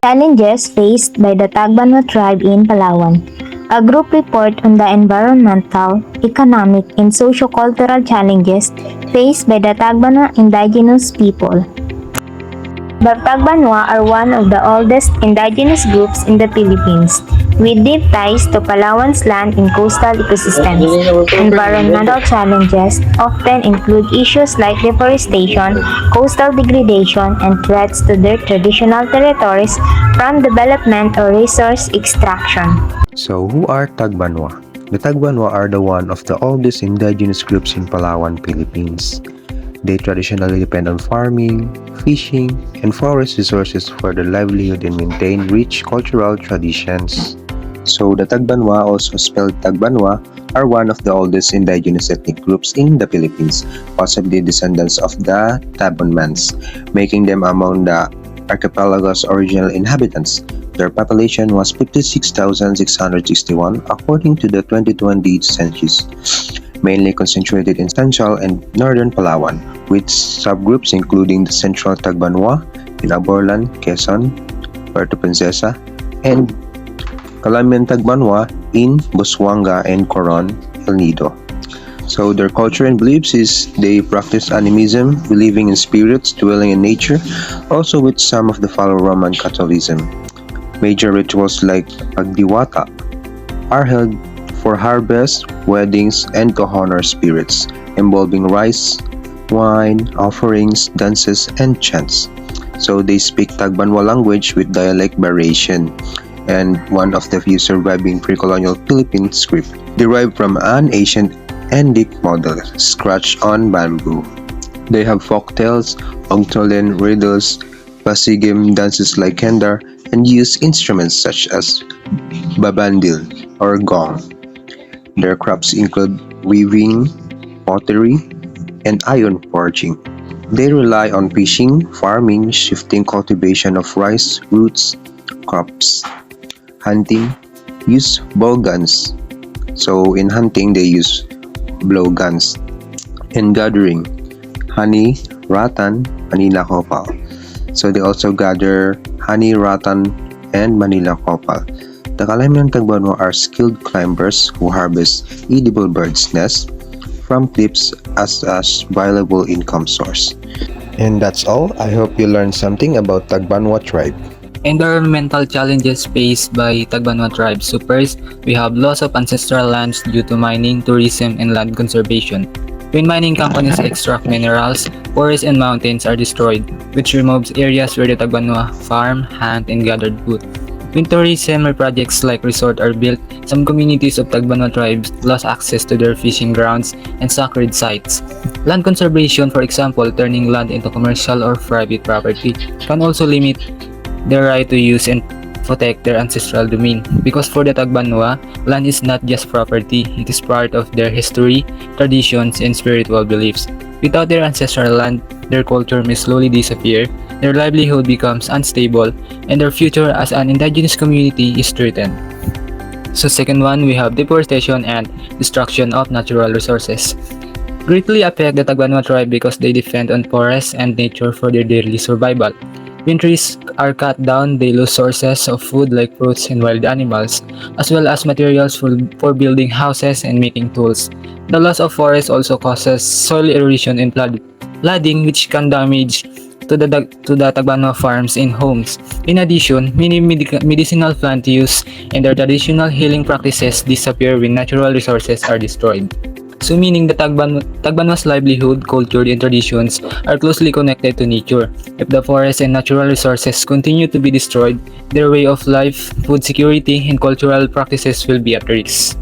Challenges faced by the Tagbanua tribe in Palawan. A group report on the environmental, economic, and socio-cultural challenges faced by the Tagbanua indigenous people. The Tagbanua are one of the oldest indigenous groups in the Philippines, with deep ties to Palawan's land and coastal ecosystems. Environmental challenges often include issues like deforestation, coastal degradation, and threats to their traditional territories from development or resource extraction. So, who are Tagbanua? The Tagbanua are the one of the oldest indigenous groups in Palawan, Philippines. They traditionally depend on farming, fishing, and forest resources for their livelihood and maintain rich cultural traditions. So, the Tagbanua, also spelled Tagbanua, are one of the oldest indigenous ethnic groups in the Philippines, possibly descendants of the Tabonmans, making them among the archipelago's original inhabitants. Their population was 56,661 according to the 2020 census, mainly concentrated in central and northern Palawan, with subgroups including the central Tagbanua, Inaborlan, Quezon, Puerto Princesa, and Calamian Tagbanua in Busuanga and Coron, El Nido. So their culture and beliefs is they practice animism, believing in spirits dwelling in nature, also with some of the follow Roman Catholicism. Major rituals like Pagdiwata are held for harvest, weddings, and to honor spirits, involving rice, wine, offerings, dances, and chants. So they speak Tagbanwa language with dialect variation, and one of the few surviving pre-colonial Philippine script, derived from an ancient Andic model scratched on bamboo. They have folktales, ogtolen, riddles, pasigim, dances like kendar, and use instruments such as babandil or gong. Their crops include weaving, pottery, and iron forging. They rely on fishing, farming, shifting cultivation of rice, roots, crops, hunting, use bow guns. So in hunting, they use blow guns. And gathering, honey, rattan, Manila copal. So they also gather honey, rattan, and Manila copal. The Calamian Tagbanua are skilled climbers who harvest edible birds' nests from cliffs as a valuable income source. And that's all. I hope you learned something about Tagbanua tribe. Environmental challenges faced by Tagbanua tribe. So first, we have loss of ancestral lands due to mining, tourism, and land conservation. When mining companies extract minerals, forests and mountains are destroyed, which removes areas where the Tagbanua farm, hunt, and gathered food. When tourism or projects like resort are built, some communities of Tagbanua tribes lost access to their fishing grounds and sacred sites. Land conservation, for example, turning land into commercial or private property, can also limit their right to use and protect their ancestral domain. Because for the Tagbanua, land is not just property, it is part of their history, traditions, and spiritual beliefs. Without their ancestral land, their culture may slowly disappear, their livelihood becomes unstable, and their future as an indigenous community is threatened. So second one, we have deforestation and destruction of natural resources. Greatly affect the Tagbanua tribe because they depend on forests and nature for their daily survival. When trees are cut down, they lose sources of food like fruits and wild animals, as well as materials for building houses and making tools. The loss of forest also causes soil erosion and flooding, which can damage to the Tagbanua farms and homes. In addition, many medicinal plant use and their traditional healing practices disappear when natural resources are destroyed. So meaning the Tagbanua's livelihood, culture, and traditions are closely connected to nature. If the forests and natural resources continue to be destroyed, their way of life, food security, and cultural practices will be at risk.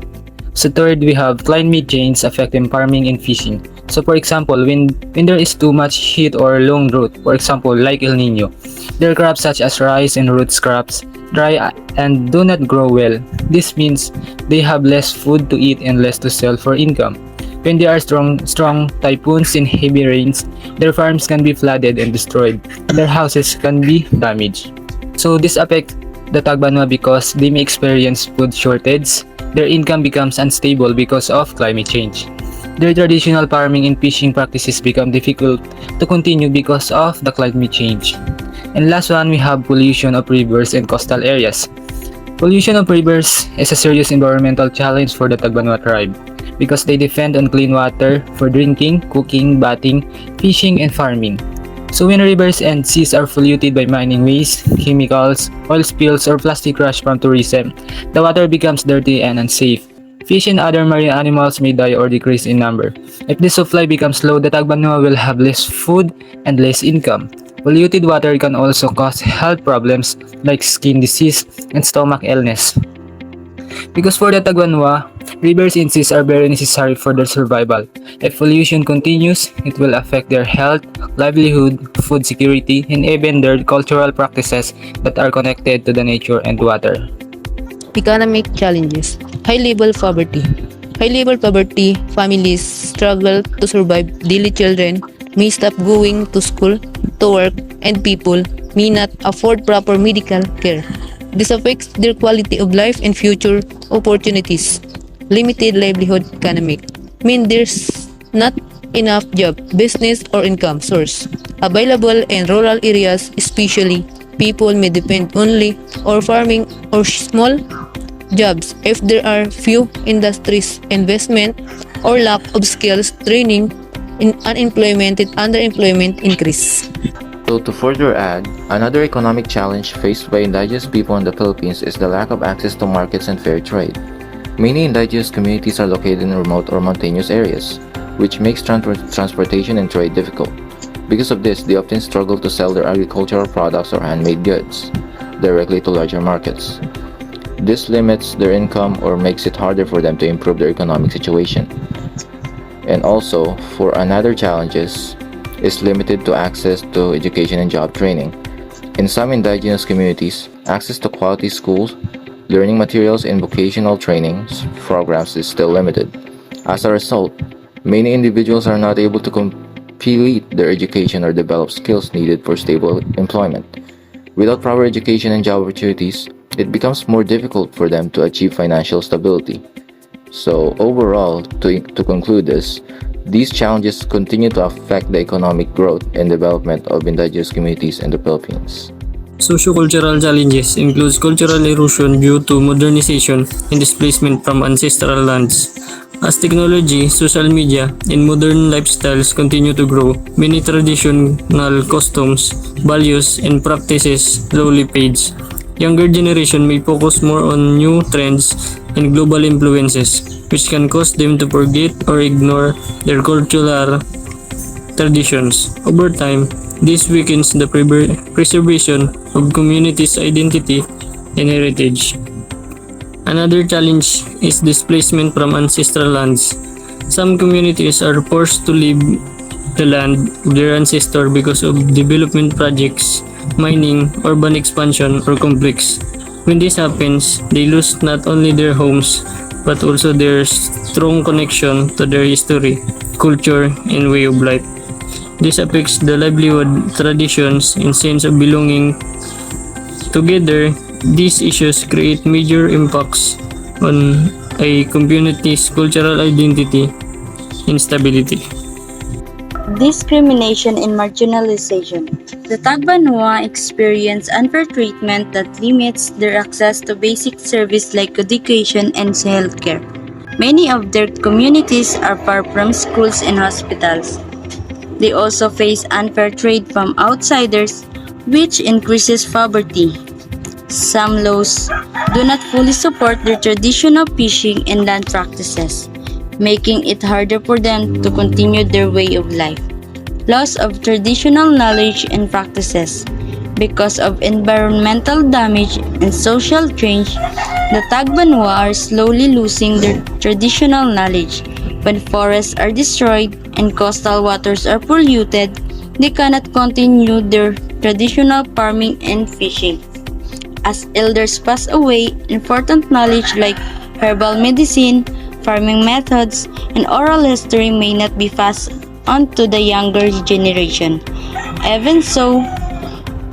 So third, we have climate change affecting farming and fishing. So for example, when there is too much heat or long drought, for example like El Nino, their crops such as rice and root crops dry and do not grow well. This means they have less food to eat and less to sell for income. When there are strong typhoons and heavy rains, their farms can be flooded and destroyed. Their houses can be damaged. So this affects the Tagbanua because they may experience food shortage. Their income becomes unstable because of climate change. Their traditional farming and fishing practices become difficult to continue because of the climate change. And last one, we have pollution of rivers and coastal areas. Pollution of rivers is a serious environmental challenge for the Tagbanua tribe because they depend on clean water for drinking, cooking, bathing, fishing, and farming. So when rivers and seas are polluted by mining waste, chemicals, oil spills, or plastic rush from tourism, the water becomes dirty and unsafe. Fish and other marine animals may die or decrease in number. If the supply becomes low, the Tagbanua will have less food and less income. Polluted water can also cause health problems like skin disease and stomach illness. Because for the Tagbanua, rivers and seas are very necessary for their survival. If pollution continues, it will affect their health, livelihood, food security, and even their cultural practices that are connected to the nature and water. Economic challenges. High-level poverty. High-level poverty, families struggle to survive. Daily children may stop going to school, to work, and people may not afford proper medical care. This affects their quality of life and future opportunities. Limited livelihood economic. Mean there's not enough job, business, or income source available in rural areas, especially people may depend only on farming or small jobs. If there are few industries, investment, or lack of skills training, in unemployment and underemployment increase. So to further add, another economic challenge faced by indigenous people in the Philippines is the lack of access to markets and fair trade. Many indigenous communities are located in remote or mountainous areas, which makes transportation and trade difficult. Because of this, they often struggle to sell their agricultural products or handmade goods directly to larger markets. This limits their income or makes it harder for them to improve their economic situation. And also, for another challenges, is limited to access to education and job training. In some indigenous communities, access to quality schools, learning materials, and vocational training programs is still limited. As a result, many individuals are not able to complete their education or develop skills needed for stable employment. Without proper education and job opportunities, it becomes more difficult for them to achieve financial stability. So overall, to conclude this, these challenges continue to affect the economic growth and development of indigenous communities in the Philippines. Sociocultural challenges includes cultural erosion due to modernization and displacement from ancestral lands. As technology, social media, and modern lifestyles continue to grow, many traditional customs, values, and practices slowly fades. Younger generation may focus more on new trends and global influences, which can cause them to forget or ignore their cultural traditions. Over time, this weakens the preservation of communities' identity and heritage. Another challenge is displacement from ancestral lands. Some communities are forced to leave the land of their ancestor because of development projects, mining, urban expansion, or conflicts. When this happens, they lose not only their homes, but also their strong connection to their history, culture, and way of life. This affects the livelihood, traditions, and sense of belonging. Together, these issues create major impacts on a community's cultural identity and stability. Discrimination and marginalization. The Tagbanua experience unfair treatment that limits their access to basic service like education and healthcare. Many of their communities are far from schools and hospitals. They also face unfair trade from outsiders, which increases poverty. Some laws do not fully support their traditional fishing and land practices, making it harder for them to continue their way of life. Loss of traditional knowledge and practices. Because of environmental damage and social change, the Tagbanua are slowly losing their traditional knowledge. When forests are destroyed and coastal waters are polluted, they cannot continue their traditional farming and fishing. As elders pass away, important knowledge like herbal medicine, farming methods, and oral history may not be passed on to the younger generation. Even so,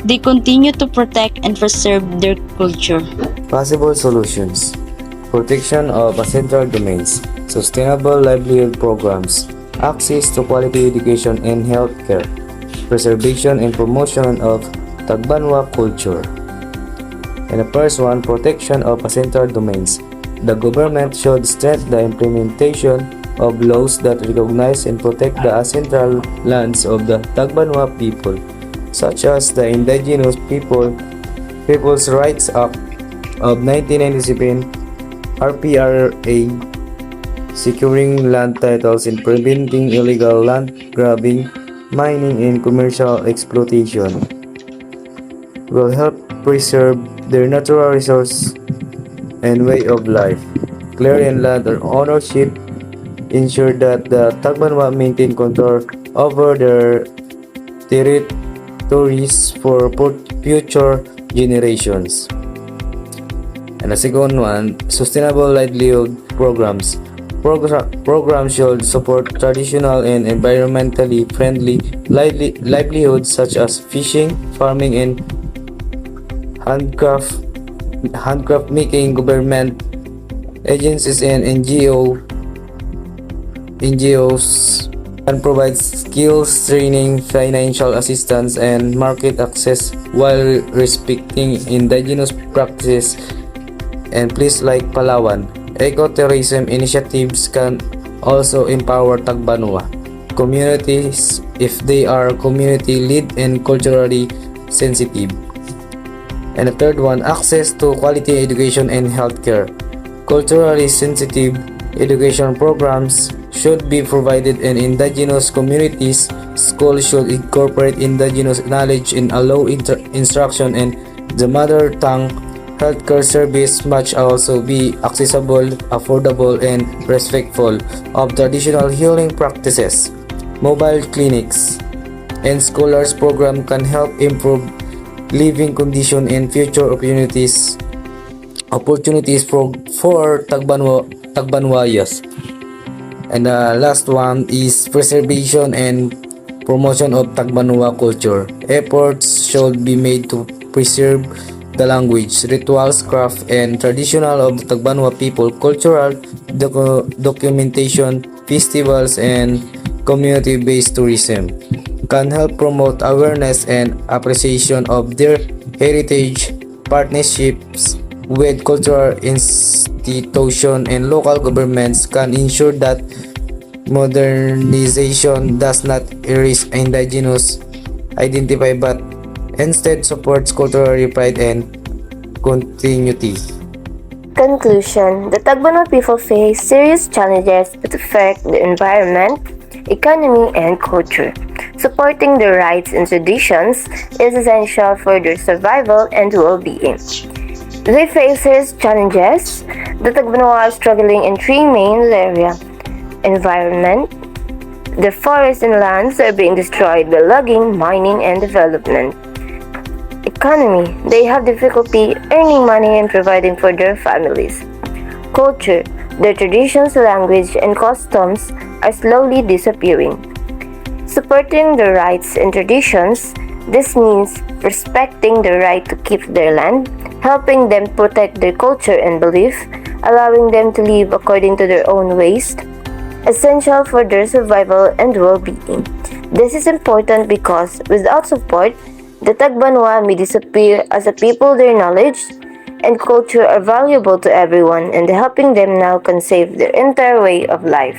they continue to protect and preserve their culture. Possible solutions: protection of ancestral domains, sustainable livelihood programs, access to quality education and healthcare, preservation and promotion of Tagbanua culture. And the first one, protection of ancestral domains. The government should strengthen the implementation of laws that recognize and protect the ancestral lands of the Tagbanua people, such as the Indigenous People's Rights Act of 1997, RPRA, securing land titles and preventing illegal land grabbing, mining, and commercial exploitation, will help preserve their natural resource and way of life. Clearing land or ownership ensure that the Tagbanwa maintain control over their territories for future generations. And the second one, sustainable livelihood programs. Programs should support traditional and environmentally friendly livelihoods such as fishing, farming, and handcraft making. Government agencies and NGOs can provide skills training, financial assistance, and market access while respecting indigenous practices and places like Palawan. Ecotourism initiatives can also empower Tagbanua communities if they are community-led and culturally sensitive. And the third one, access to quality education and healthcare. Culturally sensitive education programs should be provided in indigenous communities. Schools should incorporate indigenous knowledge and allow instruction in the mother tongue. Healthcare service must also be accessible, affordable, and respectful of traditional healing practices. Mobile clinics and scholars program can help improve living condition and future opportunities for Tagbanuayas. And the last one is preservation and promotion of Tagbanua culture. Efforts should be made to preserve the language, rituals, craft, and traditional of the Tagbanua people. Cultural documentation, festivals, and community-based tourism can help promote awareness and appreciation of their heritage. Partnerships with cultural institutions and local governments can ensure that modernization does not erase indigenous identity but instead supports cultural pride and continuity. Conclusion: the Tagbanwa people face serious challenges that affect the environment, economy, and culture. Supporting their rights and traditions is essential for their survival and well-being. They face serious challenges. The Tagbanwa are struggling in three main areas: environment. The forests and lands are being destroyed by logging, mining, and development. Economy. They have difficulty earning money and providing for their families. Culture. Their traditions, language, and customs are slowly disappearing. Supporting their rights and traditions. This means respecting the right to keep their land, helping them protect their culture and belief, allowing them to live according to their own ways, essential for their survival and well-being. This is important because without support, the Tagbanwa may disappear as a people. Their knowledge and culture are valuable to everyone, and helping them now can save their entire way of life.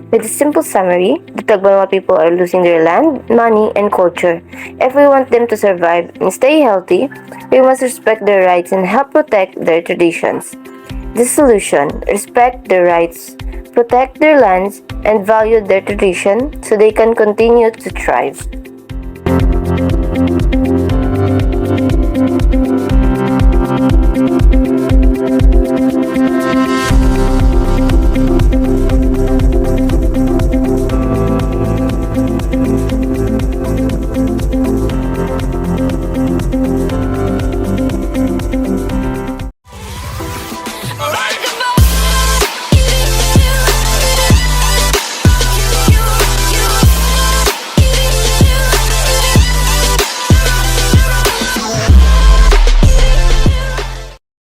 With a simple summary, the Tagbanwa people are losing their land, money, and culture. If we want them to survive and stay healthy, we must respect their rights and help protect their traditions. The solution: respect their rights, protect their lands, and value their tradition so they can continue to thrive.